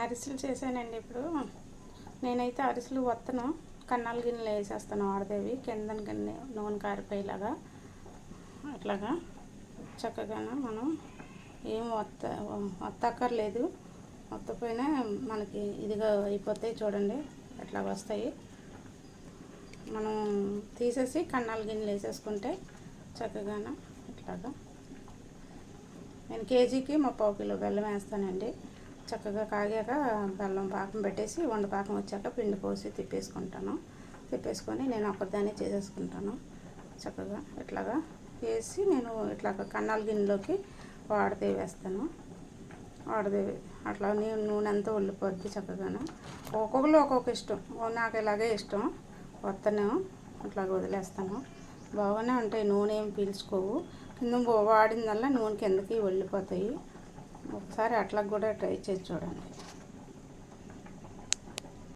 అరిసెలు చేశానండి. ఇప్పుడు నేనైతే అరిసెలు వత్తను కన్నాల గిన్నెలు వేసేస్తాను ఆడదేవి కిందన గిన్నె నూనె కారిపోయేలాగా అట్లాగా చక్కగా మనం ఏం వత్తక్కర్లేదు. వత్తపోయినా మనకి ఇదిగా అయిపోతాయి చూడండి, అట్లా వస్తాయి. మనం తీసేసి కన్నాల గిన్నెలు వేసేసుకుంటే చక్కగా ఇట్లాగా. నేను కేజీకి 30 కిలో బెల్లం వేస్తానండి. చక్కగా కాగాక బెల్లం పాకం పెట్టేసి వండ పాకం వచ్చాక పిండి పోసి తిప్పేసుకొని నేను ఒక్కదాన్ని చేసేసుకుంటాను. చక్కగా ఇట్లాగా వేసి నేను ఇట్లాగా కన్నాల గిన్నెలోకి వాడదేవి వేస్తాను. వాడదేవి అట్లా నూనె అంతా ఉల్లిపోద్ది చక్కగా. ఒక్కొక్కరు ఒక్కొక్క ఇష్టం, నాకు ఇలాగే ఇష్టం. వత్తను అట్లాగ వదిలేస్తాను. బాగానే ఉంటాయి, నూనె ఏం పీల్చుకోవు. కింద వాడిందల్లా నూనె కిందకి వెళ్ళిపోతాయి. ఒకసారి అట్లా కూడా ట్రై చేసి చూడండి.